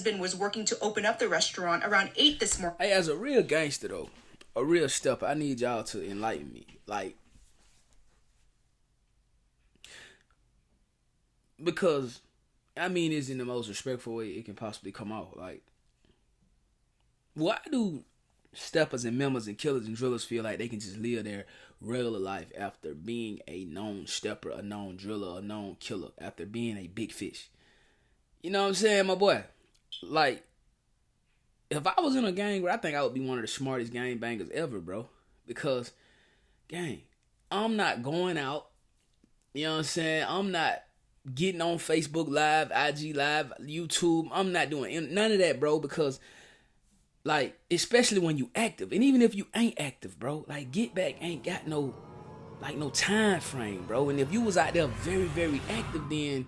husband was working to open up the restaurant around 8 this morning. Hey, as a real gangster though, a real stepper, I need y'all to enlighten me. Like, because I mean this in the most respectful way it can possibly come out. Like, why do steppers and members and killers and drillers feel like they can just live their regular life after being a known stepper, a known driller, a known killer, after being a big fish? You know what I'm saying, my boy? Like, if I was in a gang, I think I would be one of the smartest gang bangers ever, bro. Because, gang, I'm not going out. You know what I'm saying? I'm not getting on Facebook Live, IG Live, YouTube. I'm not doing none of that, bro, because, like, especially when you active, and even if you ain't active, bro, like, Get Back ain't got no time frame, bro. And if you was out there very, very active, then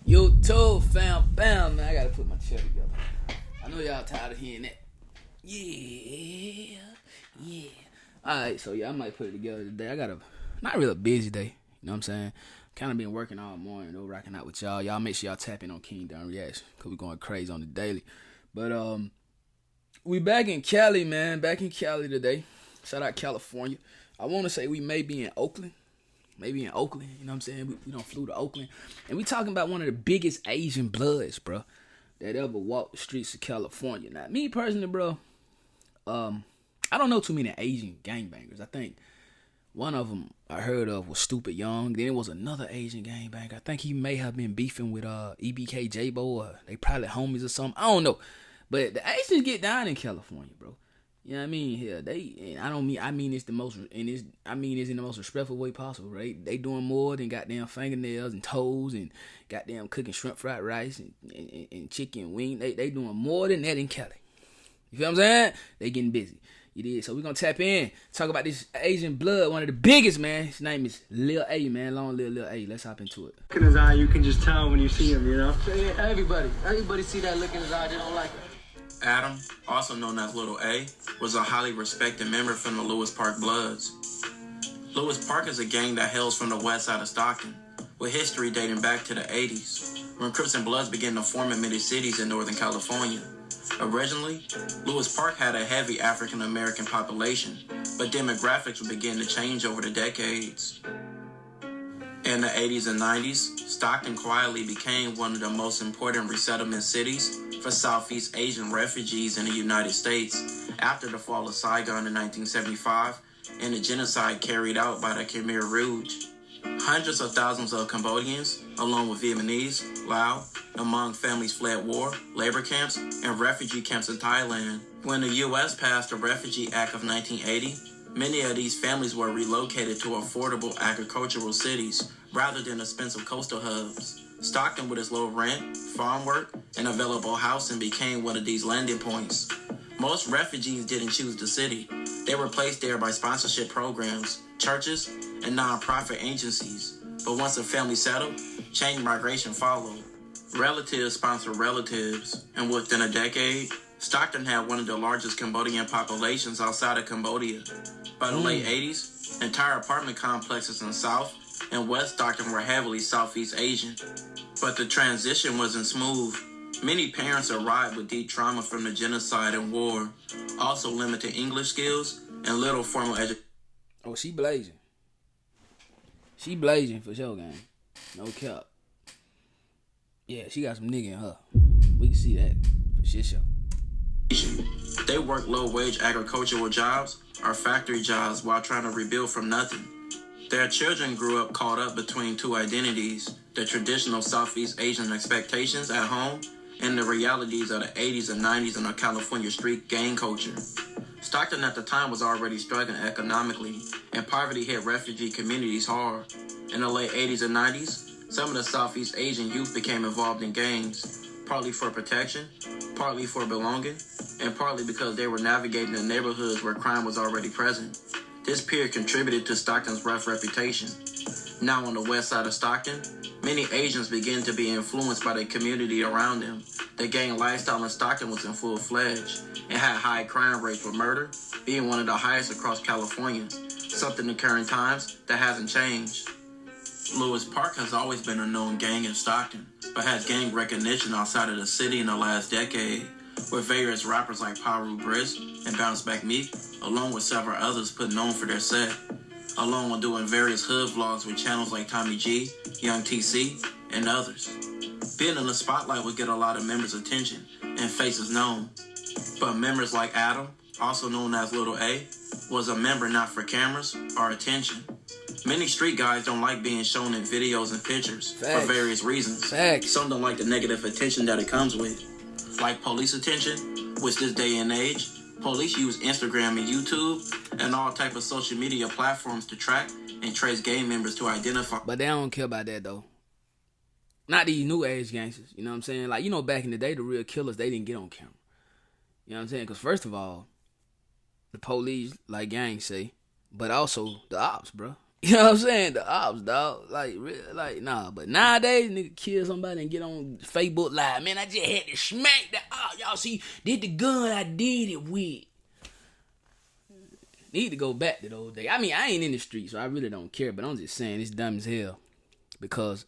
yo, told fam, man, I gotta put my chair together. I know y'all tired of hearing that. Yeah. Alright, so yeah, I might put it together today. I got not really a busy day, you know what I'm saying? Kind of been working all morning, though, rocking out with y'all. Y'all make sure y'all tap in on Kingdom Reaction, because we going crazy on the daily. But we back in Cali, man. Back in Cali today. Shout out California. I want to say we may be in Oakland. Maybe in Oakland, you know what I'm saying? We done flew to Oakland. And we talking about one of the biggest Asian bloods, bro, that ever walked the streets of California. Now, me personally, bro, I don't know too many Asian gangbangers. I think one of them I heard of was Stupid Young. Then it was another Asian gangbanger. I think he may have been beefing with EBK J-Bo, or they probably homies or something. I don't know. But the Asians get down in California, bro. You know what I mean? Here, I mean this in the most respectful way possible, right? They doing more than goddamn fingernails and toes and goddamn cooking shrimp fried rice and chicken wing. They doing more than that in Cali. You feel what I'm saying? They getting busy. You did. So we gonna tap in, talk about this Asian blood, one of the biggest, man. His name is Lil A, man. Long live Lil A. Let's hop into it. Look in his eye, you can just tell when you see him, you know? Everybody see that look in his eye, they don't like it. Adam, also known as Little A, was a highly respected member from the Lewis Park Bloods. Lewis Park is a gang that hails from the west side of Stockton, with history dating back to the 80s, when Crips and Bloods began to form in many cities in Northern California. Originally, Lewis Park had a heavy African-American population, but demographics would begin to change over the decades. In the 80s and 90s, Stockton quietly became one of the most important resettlement cities for Southeast Asian refugees in the United States after the fall of Saigon in 1975 and the genocide carried out by the Khmer Rouge. Hundreds of thousands of Cambodians, along with Vietnamese, Lao, among families fled war, labor camps, and refugee camps in Thailand. When the U.S. passed the Refugee Act of 1980, many of these families were relocated to affordable agricultural cities rather than expensive coastal hubs. Stockton, with its low rent, farm work, and available housing, became one of these landing points. Most refugees didn't choose the city. They were placed there by sponsorship programs, churches, and nonprofit agencies. But once a family settled, chain migration followed. Relatives sponsored relatives, and within a decade, Stockton had one of the largest Cambodian populations outside of Cambodia. By the late 80s, entire apartment complexes in South and West Stockton were heavily Southeast Asian. But the transition wasn't smooth. Many parents arrived with deep trauma from the genocide and war, also limited English skills and little formal education. Oh, she blazing. She blazing for sure, gang. No cap. Yeah, she got some nigga in her. We can see that for shit show. They work low-wage agricultural jobs or factory jobs while trying to rebuild from nothing. Their children grew up caught up between two identities, the traditional Southeast Asian expectations at home and the realities of the 80s and 90s in our California street gang culture. Stockton at the time was already struggling economically, and poverty hit refugee communities hard. In the late 80s and 90s, some of the Southeast Asian youth became involved in gangs, partly for protection, partly for belonging, and partly because they were navigating the neighborhoods where crime was already present. This period contributed to Stockton's rough reputation. Now on the west side of Stockton, many Asians began to be influenced by the community around them. The gang lifestyle in Stockton was in full-fledged and had high crime rates, with murder being one of the highest across California, something in current times that hasn't changed. Lewis Park has always been a known gang in Stockton, but has gained recognition outside of the city in the last decade, with various rappers like Paru Brisk and Bounce Back Meek, along with several others put known for their set, along with doing various hood vlogs with channels like Tommy G, Young TC, and others. Being in the spotlight would get a lot of members' attention and faces known, but members like Adam, also known as Little A, was a member not for cameras or attention. Many street guys don't like being shown in videos and pictures for various reasons. Some don't like the negative attention that it comes with, like police attention, which this day and age, police use Instagram and YouTube and all type of social media platforms to track and trace gang members to identify. But they don't care about that though. Not these new age gangsters, you know what I'm saying? Like, you know, back in the day, the real killers, they didn't get on camera. You know what I'm saying? Because first of all, the police, like gangs say, but also the ops, bro. You know what I'm saying? The ops, dog. Like, really, like, nah. But nowadays, nigga kill somebody and get on Facebook Live. Man, I just had to smack that op. Y'all see, did the gun I did it with. Need to go back to those days. I mean, I ain't in the street, so I really don't care. But I'm just saying, it's dumb as hell. Because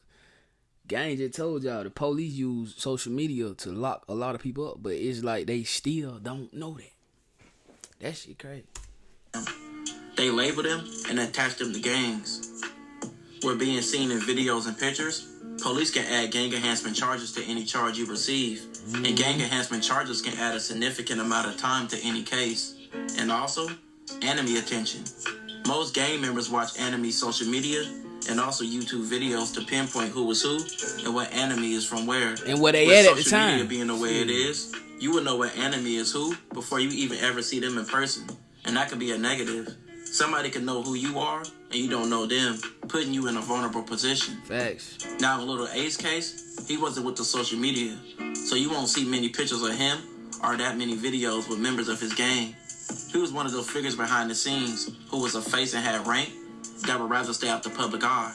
gang just told y'all, the police use social media to lock a lot of people up. But it's like they still don't know that. That shit crazy. They label them and attach them to gangs. We're being seen in videos and pictures. Police can add gang enhancement charges to any charge you receive. And gang enhancement charges can add a significant amount of time to any case. And also, enemy attention. Most gang members watch enemy social media and also YouTube videos to pinpoint who is who and what enemy is from where. And where they at the social time. Media being the way it is, you will know what enemy is who before you even ever see them in person. And that could be a negative. Somebody can know who you are and you don't know them, putting you in a vulnerable position. Facts. Now in Little A's case, he wasn't with the social media, so you won't see many pictures of him or that many videos with members of his gang. He was one of those figures behind the scenes who was a face and had rank that would rather stay out the public eye.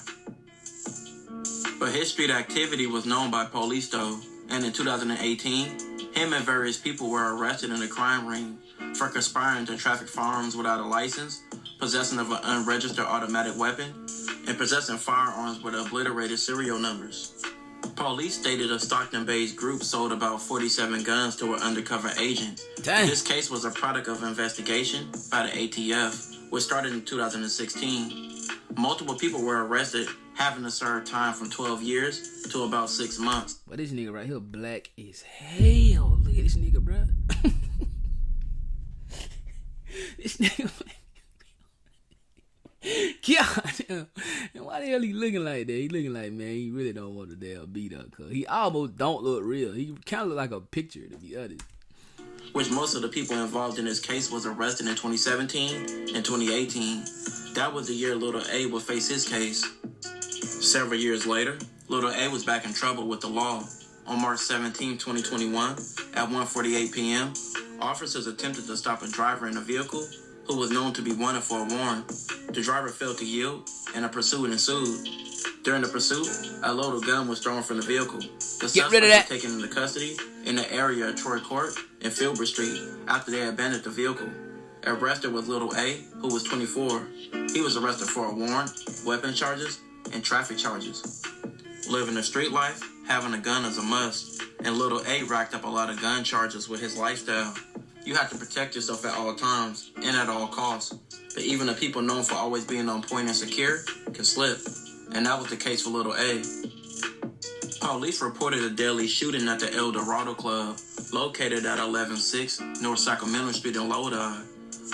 But his street activity was known by police though, and in 2018, him and various people were arrested in a crime ring for conspiring to traffic firearms without a license, possessing of an unregistered automatic weapon, and possessing firearms with obliterated serial numbers. Police stated a Stockton-based group sold about 47 guns to an undercover agent. Dang. This case was a product of investigation by the ATF, which started in 2016. Multiple people were arrested, having to serve time from 12 years to about 6 months. But this nigga right here black as hell. Look at this nigga, bro. This nigga. God damn. Why the hell he looking like that? He looking like, man, he really don't want to damn beat up. Cause he almost don't look real. He kind of look like a picture, to be honest. Which most of the people involved in this case was arrested in 2017 and 2018. That was the year Little A would face his case. Several years later, Little A was back in trouble with the law. On March 17, 2021, at 1:48 p.m., officers attempted to stop a driver in a vehicle who was known to be wanted for a warrant. The driver failed to yield, and a pursuit ensued. During the pursuit, a loaded gun was thrown from the vehicle. The suspect was taken into custody in the area of Troy Court and Filbert Street after they abandoned the vehicle. Arrested was Little A, who was 24. He was arrested for a warrant, weapon charges, and traffic charges. Living a street life, having a gun is a must, and Little A racked up a lot of gun charges with his lifestyle. You have to protect yourself at all times and at all costs. But even the people known for always being on point and secure can slip. And that was the case for Little A. Police reported a deadly shooting at the El Dorado Club, located at 11-6 North Sacramento Street in Lodi,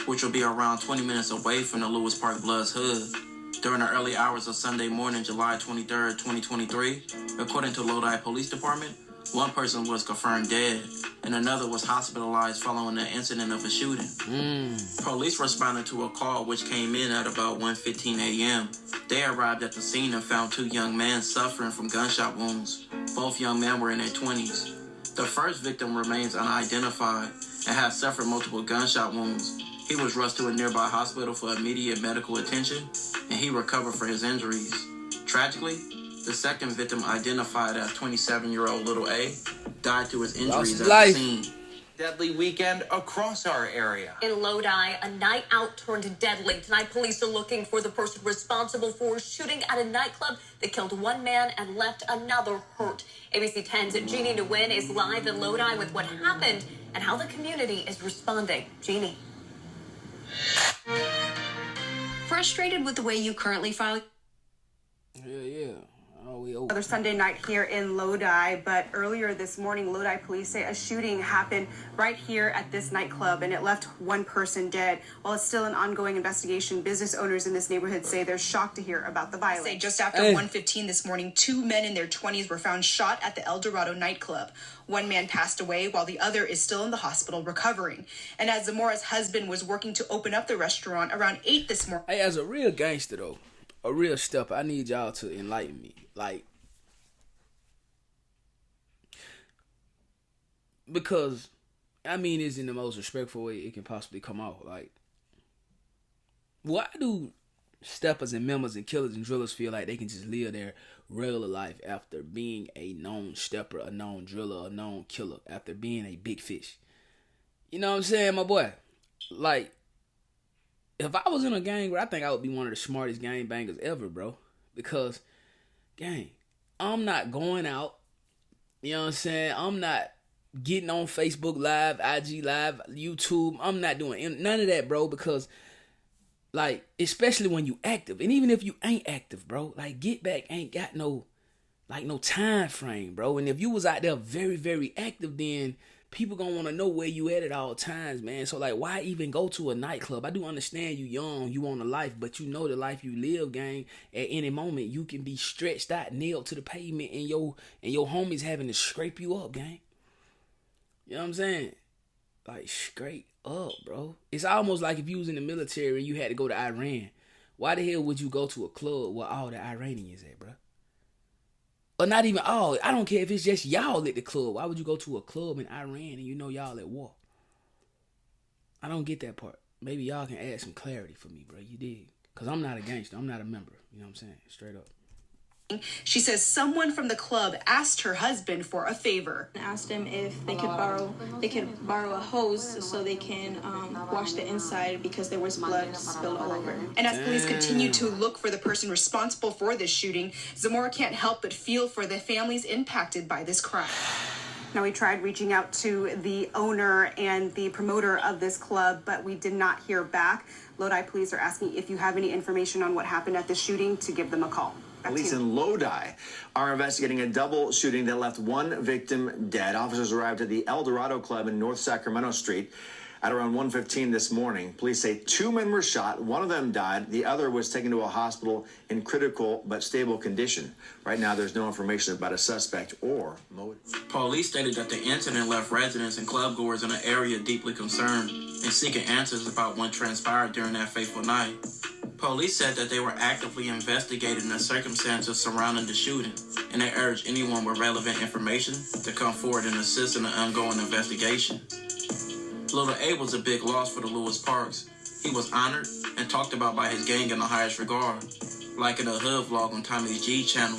which will be around 20 minutes away from the Lewis Park Bloods hood. During the early hours of Sunday morning, July 23, 2023, according to Lodi Police Department, one person was confirmed dead, and another was hospitalized following an incident of a shooting. Police responded to a call which came in at about 1:15 a.m. They arrived at the scene and found two young men suffering from gunshot wounds. Both young men were in their 20s. The first victim remains unidentified and has suffered multiple gunshot wounds. He was rushed to a nearby hospital for immediate medical attention, and he recovered from his injuries. Tragically, the second victim, identified as 27-year-old Little A, died to his injuries at the scene. Deadly weekend across our area. In Lodi, a night out turned deadly. Tonight, police are looking for the person responsible for shooting at a nightclub that killed one man and left another hurt. ABC 10's Jeannie Nguyen is live in Lodi with what happened and how the community is responding. Jeannie. Frustrated with the way you currently file? Yeah. Oh, we over. Another Sunday night here in Lodi, but earlier this morning, Lodi police say a shooting happened right here at this nightclub, and it left one person dead. While it's still an ongoing investigation, business owners in this neighborhood say they're shocked to hear about the violence. Say just after 1:15 this morning, two men in their 20s were found shot at the El Dorado nightclub. One man passed away while the other is still in the hospital recovering. And as Zamora's husband was working to open up the restaurant around 8 this morning. Hey, as a real gangster though, a real stepper, I need y'all to enlighten me. Like, because I mean it's in the most respectful way it can possibly come out. Like, why do steppers and members and killers and drillers feel like they can just live their regular life after being a known stepper, a known driller, a known killer, after being a big fish? You know what I'm saying, my boy? Like, if I was in a gang, I think I would be one of the smartest gang bangers ever, bro. Because, gang, I'm not going out. You know what I'm saying? I'm not getting on Facebook Live, IG Live, YouTube. I'm not doing none of that, bro. Because, like, especially when you active. And even if you ain't active, bro, like, Get Back ain't got no time frame, bro. And if you was out there very, very active, then people gonna want to know where you at all times, man. So, like, why even go to a nightclub? I do understand you young, you want a life, but you know the life you live, gang. At any moment, you can be stretched out, nailed to the pavement, and your homies having to scrape you up, gang. You know what I'm saying? Like, straight up, bro. It's almost like if you was in the military and you had to go to Iran. Why the hell would you go to a club where all the Iranians at, bro? Or not even all. I don't care if it's just y'all at the club. Why would you go to a club in Iran and you know y'all at war? I don't get that part. Maybe y'all can add some clarity for me, bro. You dig? Because I'm not a gangster. I'm not a member. You know what I'm saying? Straight up. She says someone from the club asked her husband for a favor. Asked him if they could borrow a hose so they can wash the inside because there was blood spilled all over. And as police continue to look for the person responsible for this shooting, Zamora can't help but feel for the families impacted by this crime. Now, we tried reaching out to the owner and the promoter of this club, but we did not hear back. Lodi police are asking if you have any information on what happened at the shooting to give them a call. Police in Lodi are investigating a double shooting that left one victim dead. Officers arrived at the El Dorado Club in North Sacramento Street at around 1:15 this morning. Police say two men were shot. One of them died. The other was taken to a hospital in critical but stable condition. Right now, there's no information about a suspect or motive. Police stated that the incident left residents and clubgoers in the area deeply concerned and seeking answers about what transpired during that fateful night. Police said that they were actively investigating the circumstances surrounding the shooting, and they urged anyone with relevant information to come forward and assist in the ongoing investigation. Little A was a big loss for the Lewis Parks. He was honored and talked about by his gang in the highest regard, like in a hood vlog on Tommy's G channel.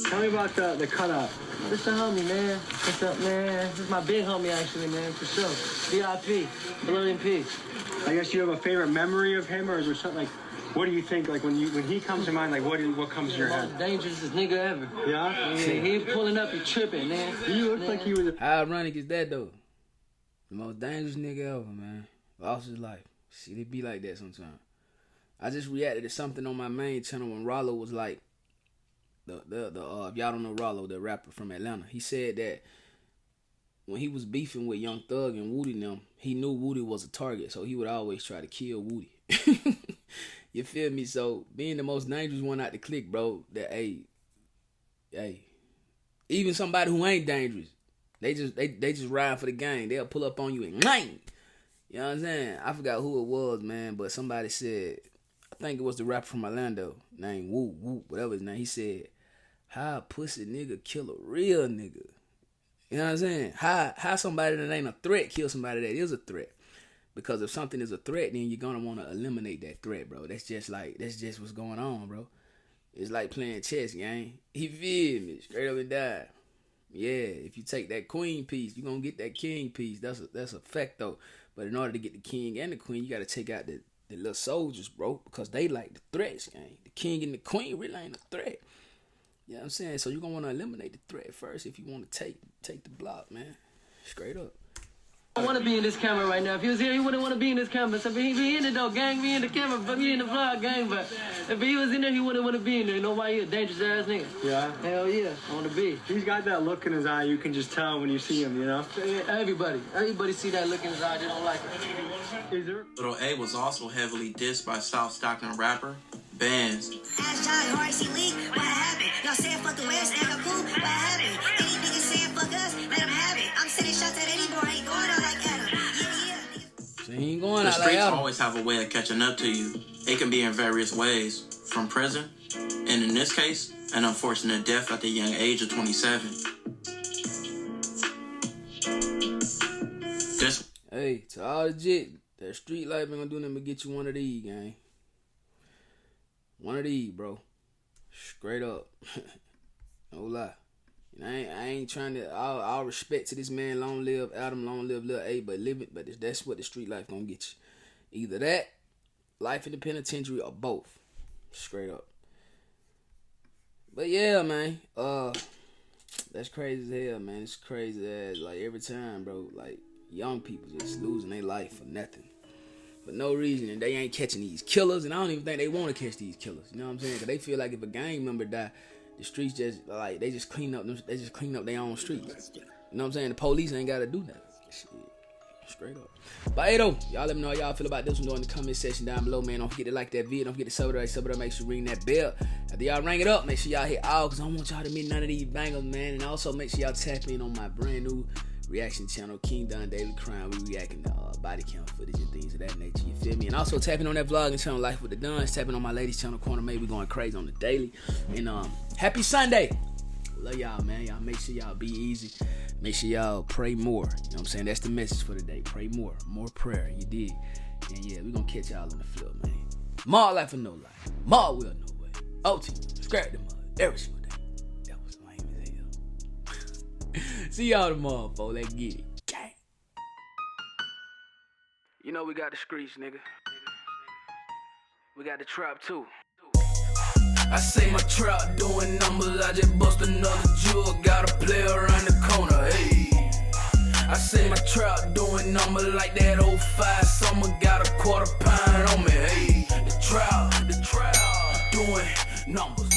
Tell me about the cutout. This the homie, man. What's up, man? This is my big homie, actually, man, for sure. VIP. Blood in peace. I guess you have a favorite memory of him, or is there something like, what do you think, like when he comes to mind, like what comes to your head? Most dangerous nigga ever. Yeah? He pulling up, he tripping, man. You look like he was How ironic is that, though? The most dangerous nigga ever, man. Lost his life. Shit, it be like that sometimes. I just reacted to something on my main channel when Rollo was like, if y'all don't know Rollo, the rapper from Atlanta, he said that when he was beefing with Young Thug and Woody and them, he knew Woody was a target, so he would always try to kill Woody. You feel me? So being the most dangerous one out the clique, bro, that hey, even somebody who ain't dangerous, they just ride for the gang. They'll pull up on you and nang. You know what I'm saying? I forgot who it was, man, but somebody said, I think it was the rapper from Orlando named Woo, whatever his name. He said, how a pussy nigga kill a real nigga? You know what I'm saying? How somebody that ain't a threat kill somebody that is a threat? Because if something is a threat, then you're gonna want to eliminate that threat, bro. That's just what's going on, bro. It's like playing chess, gang. He feel me, straight up and died. Yeah, if you take that queen piece, you're gonna get that king piece. That's a fact though. But in order to get the king and the queen, you gotta take out the little soldiers, bro, because they like the threats, gang. The king and the queen really ain't a threat. You know what I'm saying? So you're gonna wanna eliminate the threat first if you wanna take the block, man. Straight up. I want to be in this camera right now. If he was here, he wouldn't want to be in this camera. So he be in it though, gang. Be in the camera, but be in the vlog, gang. But if he was in there, he wouldn't want to be in there. Nobody, he a dangerous ass nigga. Yeah. Hell yeah, I want to be. He's got that look in his eye. You can just tell when you see him, you know? Everybody see that look in his eye. They don't like it. Is there? Little A was also heavily dissed by South Stockton rapper Bands. Ask John RC League, what happened? Y'all saying fuck the West, act cool, what happened? Any niggas saying fuck us, let them have it. I'm sending shots at any boy, I ain't going out like Adam. So he ain't going The out like streets Adam. always have a way of catching up to you. It can be in various ways, from prison, and in this case, an unfortunate death at the young age of 27. Hey, to all the jit, that street life ain't gonna do nothing but get you one of these, gang. One of these, bro. Straight up. No lie. I ain't trying to. All respect to this man. Long live Adam. Long live Lil A. But live it. But that's what the street life gonna get you. Either that, life in the penitentiary, or both. Straight up. But yeah, man. That's crazy as hell, man. It's crazy as like every time, bro. Like young people just losing their life for nothing. For no reason, and they ain't catching these killers, and I don't even think they want to catch these killers. You know what I'm saying? Because they feel like if a gang member die, the streets just like they just clean up their own streets. You know what I'm saying? The police ain't got to do nothing. Shit. Straight up. But hey though, y'all let me know how y'all feel about this one in the comment section down below, man. Don't forget to like that video. Don't forget to sub it, make sure you ring that bell. After y'all ring it up, make sure y'all hit all, because I don't want y'all to miss none of these bangers, man. And also make sure y'all tap in on my brand new reaction channel, King Don Daily Crime. We reacting to body count footage and things of that nature, you feel me? And also tapping on that vlogging channel, Life with the Duns, tapping on my ladies channel, Corner May. We going crazy on the daily. And happy Sunday. Love y'all, man. Y'all make sure y'all be easy. Make sure y'all pray more. You know what I'm saying? That's the message for today. Pray more. More prayer. You dig? And yeah, we gonna catch y'all on the flip, man. More life or no life. More will no way. OT. Scrap the mud. Every single day. That was lame as hell. See y'all tomorrow, folks. Let's get it. Gang. You know we got the streets, nigga. We got the trap too. I say my trap doing numbers, I just bust another jewel, got a player around the corner, hey. I say my trap doing numbers like that 05 summer, got a quarter pound on me, hey. The trap doing numbers.